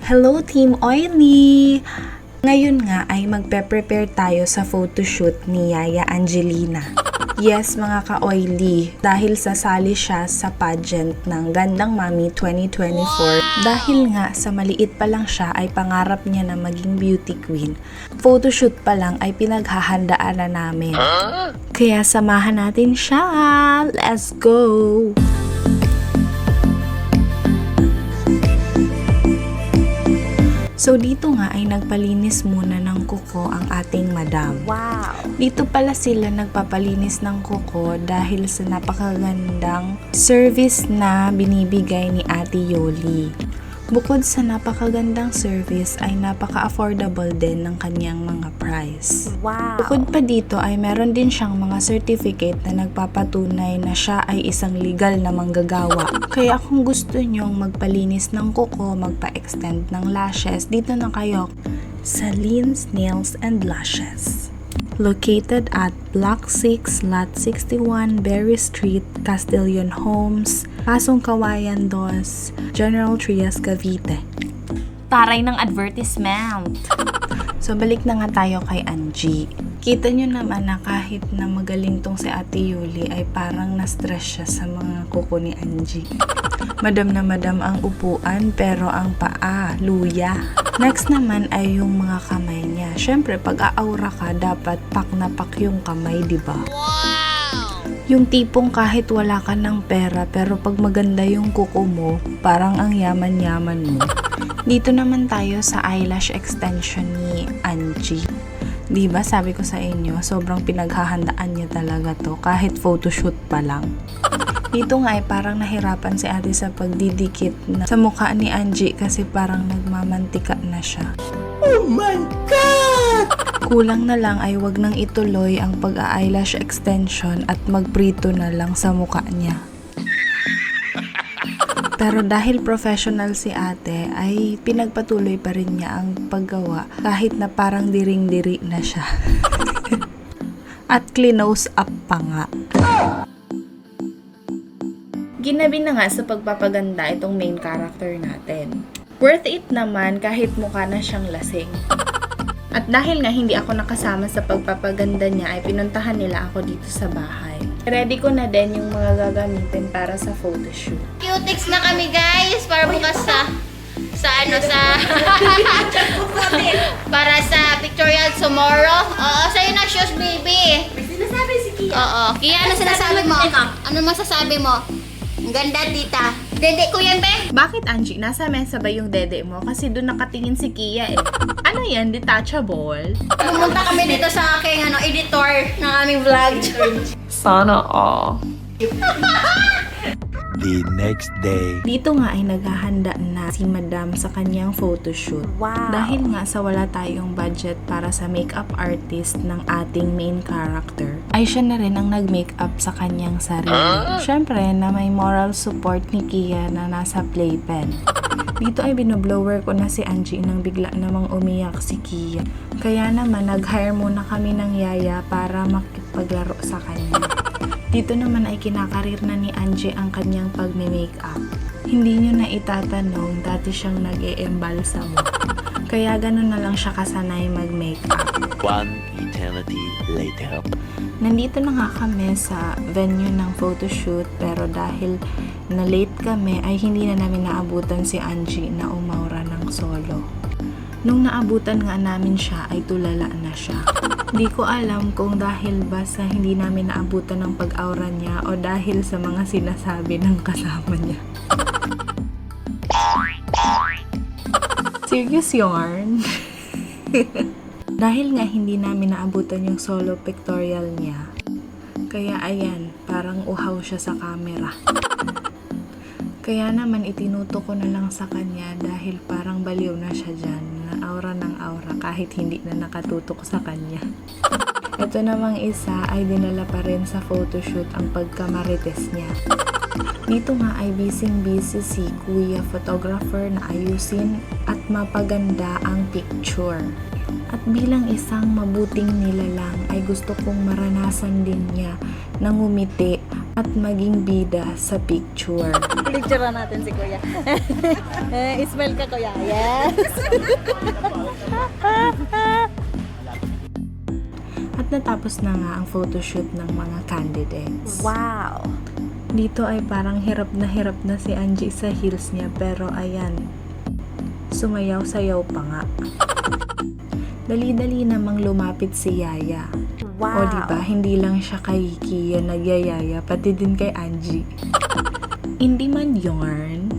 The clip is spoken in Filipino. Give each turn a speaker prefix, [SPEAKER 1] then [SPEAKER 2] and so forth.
[SPEAKER 1] Hello Team Oily! Ngayon nga ay magpe-prepare tayo sa photoshoot ni Yaya Angelina. Yes mga ka-oily, dahil sasali siya sa pageant ng Gandang Mami 2024. Dahil nga sa maliit pa lang siya ay pangarap niya na maging beauty queen. Photoshoot pa lang ay pinaghahandaan na namin. Kaya samahan natin siya! Let's go! So dito nga ay nagpalinis muna ng kuko ang ating madam.
[SPEAKER 2] Wow!
[SPEAKER 1] Dito pala sila nagpapalinis ng kuko dahil sa napakagandang service na binibigay ni Ate Yoli. Bukod sa napakagandang service ay napaka-affordable din ng kanyang mga price.
[SPEAKER 2] Wow!
[SPEAKER 1] Bukod pa dito ay meron din siyang mga certificate na nagpapatunay na siya ay isang legal na manggagawa. Kaya kung gusto nyong magpalinis ng kuko, magpa-extend ng lashes, dito na kayo sa Lynn's Nails and Lashes. Located at Block 6, Lot 61, Berry Street, Castillon Homes, Pasong Kawayan 2, General Trias, Cavite.
[SPEAKER 2] Taray ng advertisement!
[SPEAKER 1] So balik na nga tayo kay Angie. Kita nyo naman na kahit na magaling tong si Ate Yuli ay parang na-stress siya sa mga kuko ni Angie. Madam na madam ang upuan pero ang paa, luya. Next naman ay yung mga kamay niya. Syempre pag aaura ka dapat pak na pak yung kamay, diba? Wow! Yung tipong kahit wala ka ng pera pero pag maganda yung kuko mo, parang ang yaman-yaman mo. Dito naman tayo sa eyelash extension ni Angie. Diba sabi ko sa inyo, sobrang pinaghahandaan niya talaga to kahit photoshoot pa lang. Dito nga ay parang nahirapan si ate sa pagdidikit na sa mukha ni Angie kasi parang nagmamantika na siya.
[SPEAKER 2] Oh my God!
[SPEAKER 1] Kulang na lang ay wag nang ituloy ang pag-eyelash extension at magprito na lang sa mukha niya. Pero dahil professional si ate ay pinagpatuloy pa rin niya ang paggawa kahit na parang diring-diri na siya. At clinose up pa nga. Ginabi na nga sa pagpapaganda itong main character natin. Worth it naman kahit mukha na siyang lasing. At dahil nga hindi ako nakasama sa pagpapaganda niya ay pinuntahan nila ako dito sa bahay. Ready ko na din yung mga gagamitin para sa photoshoot.
[SPEAKER 3] Cutics na kami guys para bukas sa para sa pictorial tomorrow. Oo, sa'yo na shoes baby.
[SPEAKER 2] Sinasabi si Kia.
[SPEAKER 3] Oo. Kaya ano sinasabi mo? Ano masasabi mo? Ang ganda tita. Dede ko yan be.
[SPEAKER 1] Bakit Angie? Nasa mesa ba yung dede mo? Kasi doon nakatingin si Kia eh. Ano yan? Detachable?
[SPEAKER 3] Pumunta kami dito sa aking editor ng aming vlog.
[SPEAKER 1] Sana all.
[SPEAKER 4] The next day.
[SPEAKER 1] Dito nga ay naghahanda na si Madam sa kanyang photoshoot.
[SPEAKER 2] Wow!
[SPEAKER 1] Dahil nga sa wala tayong budget para sa makeup artist ng ating main character, ay siya na rin ang nag-makeup sa kanyang sarili. Syempre na may moral support ni Kia na nasa playpen. Dito ay binoblower ko na si Angie nang bigla namang umiyak si Kia. Kaya naman nag-hire muna kami ng yaya para makipaglaro sa kanya. Dito naman ay kinakarir na ni Angie ang kanyang pagme-makeup. Hindi nyo na itatanong, dati siyang nag-e-embalsamo. Kaya ganun na lang siya kasanay mag-makeup.
[SPEAKER 4] One eternity later.
[SPEAKER 1] Nandito na nga kami sa venue ng photoshoot pero dahil na late kami ay hindi na namin naabutan si Angie na umaura ng solo. Nung naabutan nga namin siya ay tulala na siya. Di ko alam kung dahil ba sa hindi namin naabutan ng pag-aura niya o dahil sa mga sinasabi ng kasama niya. Serious yarn? Dahil nga hindi namin naabutan yung solo pictorial niya, kaya ayan, parang uhaw siya sa camera. Kaya naman itinuto ko na lang sa kanya dahil parang baliw na siya dyan, na aura ng aura kahit hindi na nakatutok sa kanya. Ito namang isa ay dinala pa rin sa photoshoot ang pagkamarites niya. Dito nga ay busy si kuya photographer na ayusin at mapaganda ang picture. At bilang isang mabuting nilalang ay gusto kong maranasan din niya na ngumiti at maging bida sa picture.
[SPEAKER 5] Picture natin si Kuya. Smile ka, Kuya. Yes.
[SPEAKER 1] At natapos na nga ang photoshoot ng mga candidates.
[SPEAKER 5] Wow.
[SPEAKER 1] Dito ay parang hirap na si Angie sa heels niya, pero ayan, sumayaw-sayaw pa nga. Dali-dali namang lumapit si Yaya.
[SPEAKER 5] Wow.
[SPEAKER 1] O diba, hindi lang siya kay Kia nagyayaya, pati din kay Angie. Hindi man yarn,